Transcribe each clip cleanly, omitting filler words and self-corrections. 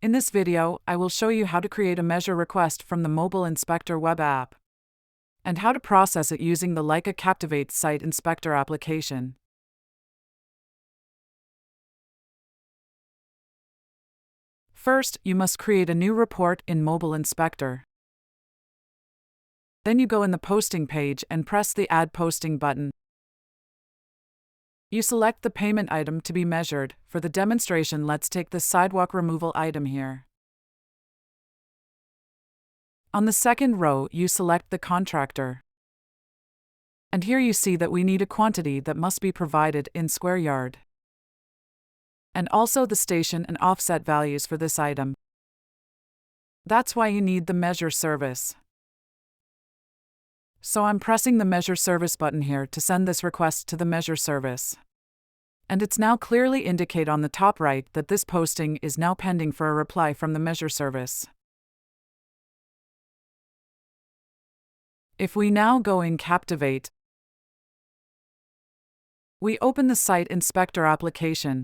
In this video, I will show you how to create a measure request from the Mobile Inspector web app, and how to process it using the Leica Captivate Site Inspector application. First, you must create a new report in Mobile Inspector. Then you go in the posting page and press the Add Posting button. You select the payment item to be measured. For the demonstration, let's take the sidewalk removal item here. On the second row, you select the contractor. And here you see that we need a quantity that must be provided in square yard, and also the station and offset values for this item. That's why you need the measure service. So I'm pressing the measure service button here to send this request to the measure service. And it's now clearly indicate on the top right that this posting is now pending for a reply from the measure service. If we now go in Captivate, we open the Site Inspector application.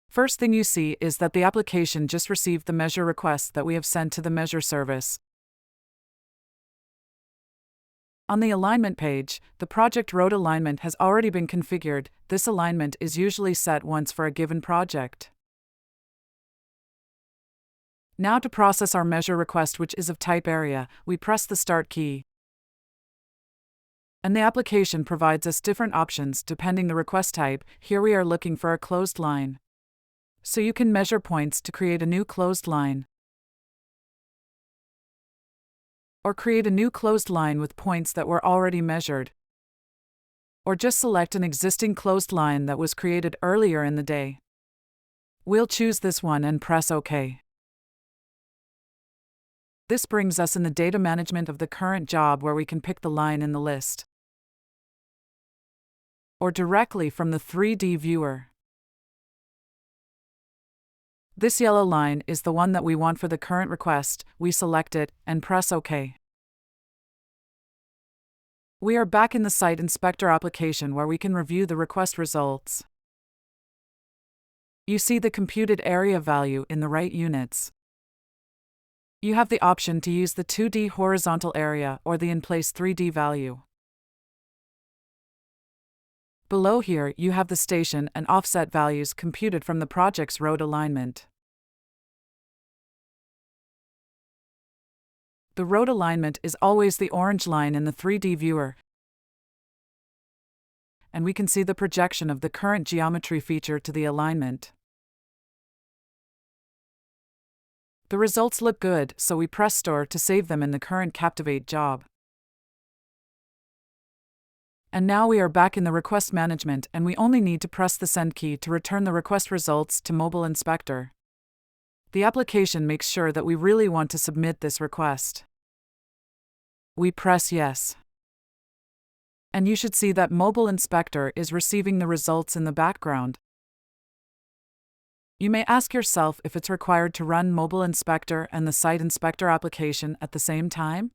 First thing you see is that the application just received the measure request that we have sent to the measure service. On the alignment page, the project road alignment has already been configured. This alignment is usually set once for a given project. Now to process our measure request, which is of type area, we press the Start key. And the application provides us different options depending the request type. Here we are looking for a closed line. So you can measure points to create a new closed line, or create a new closed line with points that were already measured, or just select an existing closed line that was created earlier in the day. We'll choose this one and press OK. This brings us in the data management of the current job, where we can pick the line in the list, or directly from the 3D viewer. This yellow line is the one that we want for the current request. We select it and press OK. We are back in the Site Inspector application, where we can review the request results. You see the computed area value in the right units. You have the option to use the 2D horizontal area or the in-place 3D value. Below here, you have the station and offset values computed from the project's road alignment. The road alignment is always the orange line in the 3D viewer, and we can see the projection of the current geometry feature to the alignment. The results look good, so we press Store to save them in the current Captivate job. And now we are back in the request management, and we only need to press the Send key to return the request results to Mobile Inspector. The application makes sure that we really want to submit this request. We press Yes. And you should see that Mobile Inspector is receiving the results in the background. You may ask yourself if it's required to run Mobile Inspector and the Site Inspector application at the same time.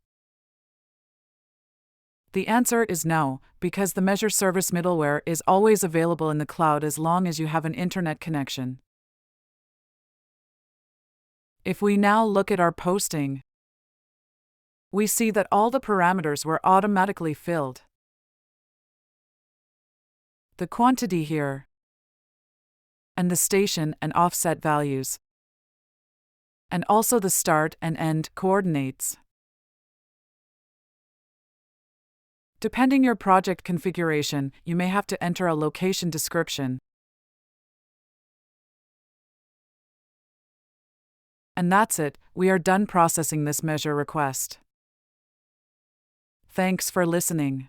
The answer is no, because the measure service middleware is always available in the cloud as long as you have an internet connection. If we now look at our posting, we see that all the parameters were automatically filled. The quantity here, and the station and offset values, and also the start and end coordinates. Depending your project configuration, you may have to enter a location description. And that's it, we are done processing this measure request. Thanks for listening.